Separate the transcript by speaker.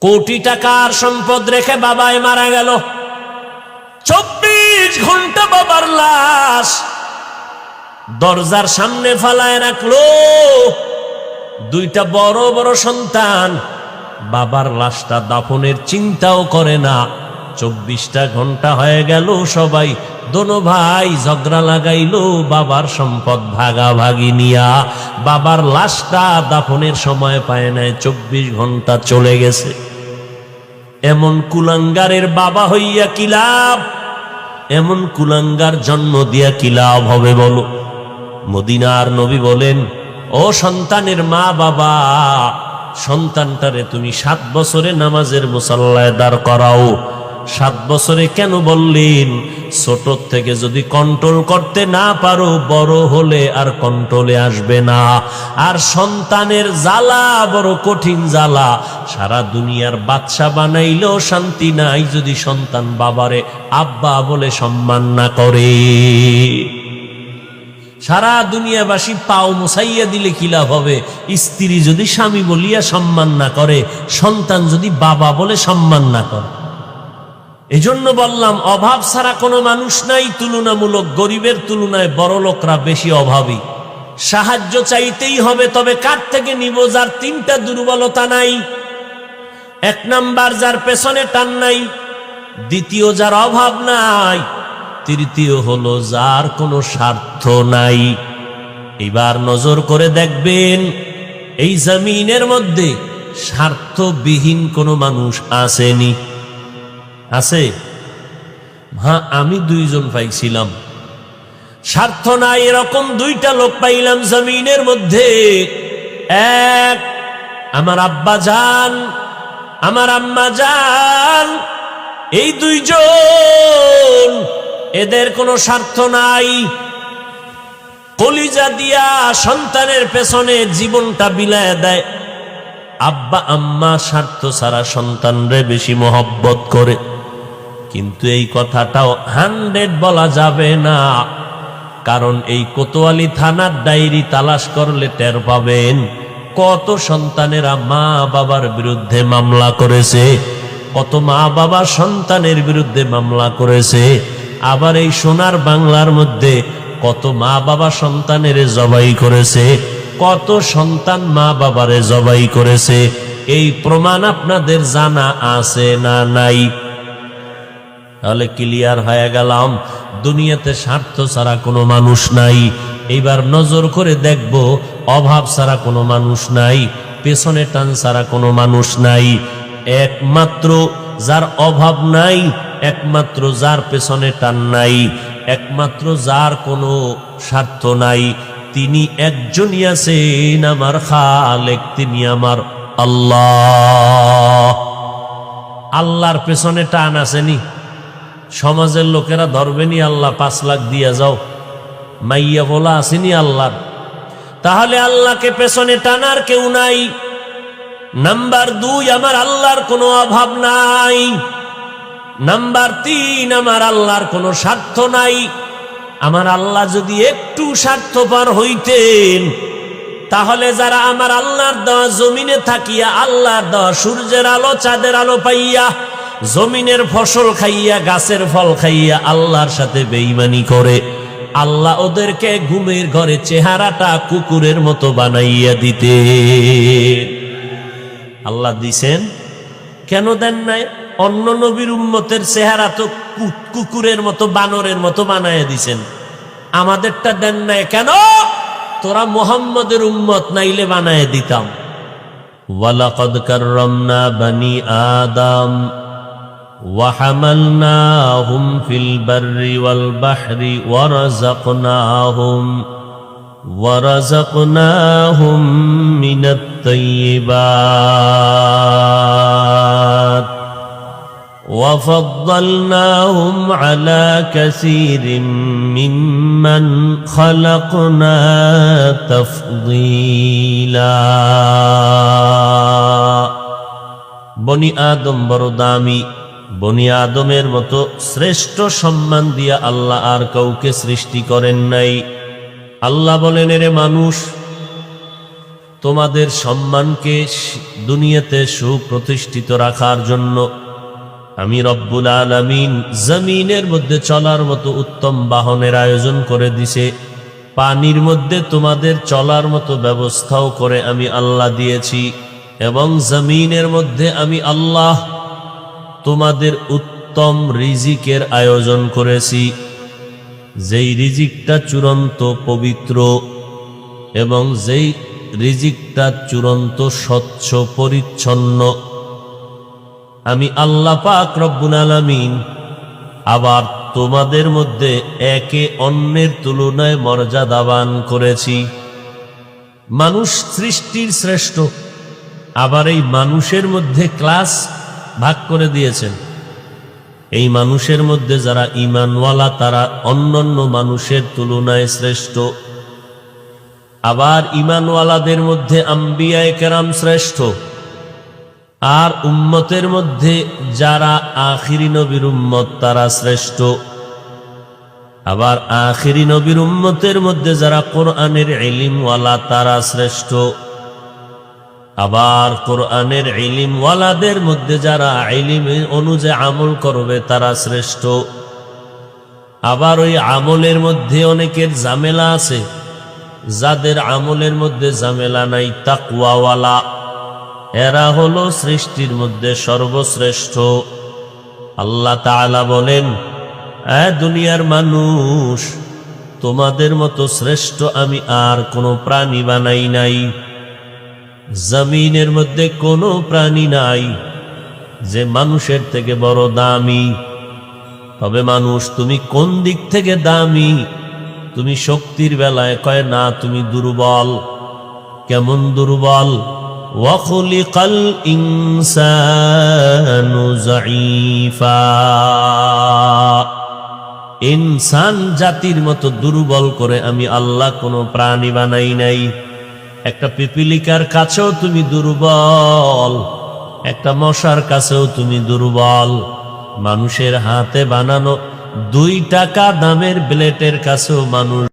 Speaker 1: কোটি টাকার সম্পদ রেখে বাবায় মারা গেল। 24 ঘন্টা বাবার লাশ দরজার সামনে ফালায় রাখলো। দুইটা বড় বড় সন্তান বাবার লাশটা দাফনের চিন্তাও করে না। 24টা ঘন্টা হয়ে গেল, সবাই দোনো ভাই ঝগড়া লাগাইলো বাবার সম্পদ ভাগাভাগি নিয়া। বাবার লাশটা দাফনের সময় পায় নাই, 24 ঘন্টা চলে গেছে। এমন কুলাঙ্গারের বাবা হইয়া কি লাভ? এমন কুলাঙ্গার জন্ম দিয়া কি লাভ হবে বলো? মদিনার নবী বলেন, ও সন্তানের মা বাবা, সন্তানটারে তুমি 7 বছরে নামাজের মুসাল্লায় দাঁড় করাও। 7 বছরে কেন বললেন? ছোট থেকে যদি কন্ট্রোল করতে না পারো, বড় হলে আর কন্ট্রোলে আসবে না। আর সন্তানের জ্বালা বড় কঠিন জ্বালা। সারা দুনিয়ার বাদশা বানাইলেও শান্তি নাই যদি সন্তান বাবারে আব্বা বলে সম্মান না করে। সারা দুনিয়াবাসী পাও মুসাইয়া দিলে কি লাভ হবে? স্ত্রী যদি স্বামী বলিয়া সম্মান না করে, সন্তান যদি বাবা বলে সম্মান না করে। এজন্য বললাম, অভাব ছাড়া কোনো মানুষ নাই। তুলনামূলক গরিবের তুলনায় বড় লোকরা বেশি অভাবী। সাহায্য চাইতেই হবে, তবে কার থেকে নিব? যার 3টা দুর্বলতা নাই। 1 নাম্বার, যার পেছনে টান নাই। দ্বিতীয়, যার অভাব নাই। তৃতীয় হলো যার কোনো স্বার্থ নাই। এবার নজর করে দেখবেন, এই জমিনের মধ্যে স্বার্থবিহীন কোনো মানুষ আসেনি? আছে? হ্যাঁ, আমি 2 জন পাইছিলাম। স্বার্থ নাই এরকম 2টা লোক পাইলাম জমিনের মধ্যে। এক, আমার আব্বা জান, আমার আম্মা জান। এই 2 জন, এদের কোনো স্বার্থ নাই। কলিজা দিয়া সন্তানের পেছনে জীবনটা বিলায় দেয়। আব্বা আম্মা স্বার্থ ছাড়া সন্তানরে বেশি মহব্বত করে। কিন্তু এই কথাটাও 100 বলা যাবে না, কারণ এই কোতোয়ালি থানার ডায়েরি তালাশ করলে টের পাবেন কত সন্তানেরা মা বাবার বিরুদ্ধে মামলা করেছে, কত মা বাবা সন্তানের বিরুদ্ধে মামলা করেছে। আবার এই সোনার বাংলার মধ্যে কত মা বাবা সন্তানের জবাই করেছে, কত সন্তান মা বাবারে জবাই করেছে। এই প্রমাণ আপনাদের জানা আছে না নাই? তাহলে ক্লিয়ার হয়ে গেলাম, দুনিয়াতে স্বার্থ ছাড়া কোনো মানুষ নাই। এইবার নজর করে দেখব, অভাব ছাড়া কোনো মানুষ নাই, পেছনে টান ছাড়া কোনো মানুষ নাই। একমাত্র যার অভাব নাই, একমাত্র যার পেছনে টান নাই, একমাত্র যার কোনো স্বার্থ নাই, তিনি একজনই আছেন, আমার খালেক, তিনি আমার আল্লাহ। আল্লাহর পেছনে টান আসেনি? সমাজের লোকেরা ধরবেনি আল্লাহ 5 লাখ দিয়া যাও, মাইয়া বলা আসেনি আল্লাহর। তাহলে আল্লাহকে পেছনে টানার কেউ নাই। নাম্বার 2, আমার আল্লাহর কোনো অভাব নাই। নাম্বার 3, আমার আল্লাহর কোনো স্বার্থ নাই। আমার আল্লাহ যদি একটু স্বার্থপর হইতেন, তাহলে যারা আমার আল্লাহর দেওয়া জমিনে থাকিয়া, আল্লাহর দেওয়া সূর্যের আলো চাঁদের আলো পাইয়া, জমিনের ফসল খাইয়া, গাছের ফল খাইয়া আল্লাহর সাথে বেঈমানি করে, আল্লাহ ওদেরকে ঘুমের ঘরে চেহারাটা কুকুরের মতো বানাইয়া দিতে। আল্লাহ দিছেন, কেন দেন নাই? অন্য নবীর উম্মতের চেহারা তো কুকুরের মতো, বানরের মতো বানাইয়া দিছেন, আমাদেরটা দেন নাই কেন? তোরা মুহাম্মদের উম্মত নাইলে বানাইয়া দিতাম। ওয়ালাকাদ কাররামনা বানি আদম وحملناهم في البر والبحر ورزقناهم من الطيبات وفضلناهم على كثير ممن خلقنا تفضيلا। বনি আদম বড় দামি, বনি আদমের মতো শ্রেষ্ঠ সম্মান দিয়া আল্লাহ আর কাউকে সৃষ্টি করেন নাই। আল্লাহ বলেন, এরে মানুষ, তোমাদের সম্মানকে দুনিয়াতে সুপ্রতিষ্ঠিত রাখার জন্য আমি রব্বুল আলামিন জমিনের মধ্যে চলার মতো উত্তম বাহনের আয়োজন করে দিছে। পানির মধ্যে তোমাদের চলার মতো ব্যবস্থাও করে আমি আল্লাহ দিয়েছি, এবং জমিনের মধ্যে আমি আল্লাহ তোমাদের উত্তম রিজিকের আয়োজন করেছি, যেই রিজিকটা চূড়ান্ত পবিত্র এবং যেই রিজিকটা চূড়ান্ত স্বচ্ছ পরিচ্ছন্ন। আমি আল্লাহ পাক রব্বুল আলামিন আবার তোমাদের মধ্যে একে অন্যের তুলনায় মর্যাদাবান করেছি। মানুষ সৃষ্টির শ্রেষ্ঠ, আবার এই মানুষের মধ্যে ক্লাস ভাগ করে দিয়েছেন। এই মানুষের মধ্যে যারা ঈমানওয়ালা তারা অন্যান্য মানুষের তুলনায় শ্রেষ্ঠ, আবার ঈমানওয়ালাদের মধ্যে আম্বিয়ায়ে কেরাম শ্রেষ্ঠ, আর উম্মতের মধ্যে যারা আখিরি নবীর উম্মত তারা শ্রেষ্ঠ, আবার আখিরি নবীর উম্মতের মধ্যে যারা কোরআনের ইলমওয়ালা তারা শ্রেষ্ঠ, আবার কোরআনের ইলমওয়ালাদের মধ্যে যারা ইলম অনুযায়ী আমল করবে তারা শ্রেষ্ঠ। আবার ওই আমলের মধ্যে অনেকের ঝামেলা আছে, যাদের আমলের মধ্যে ঝামেলা নাই, তাকওয়াওয়ালা, এরা হলো সৃষ্টির মধ্যে সর্বশ্রেষ্ঠ। আল্লাহ তাআলা বলেন, দুনিয়ার মানুষ, তোমাদের মতো শ্রেষ্ঠ আমি আর কোনো প্রাণী বানাই নাই। জমিনের মধ্যে কোনো প্রাণী নাই যে মানুষের থেকে বড় দামি। তবে মানুষ তুমি কোন দিক থেকে দামি? তুমি শক্তির বেলায় কয় না তুমি দুর্বল। কেমন দুর্বল? ওয়াখুলিকাল ইনসানু যায়ীফা, ইনসান জাতির মতো দুর্বল করে আমি আল্লাহ কোনো প্রাণী বানাই নাই। একটা পিপিলিকার কাছেও তুমি দুর্বল, একটা মশার কাছেও তুমি দুর্বল। মানুষের হাতে বানানো 2 টাকা দামের ব্লেটের কাছেও মানুষ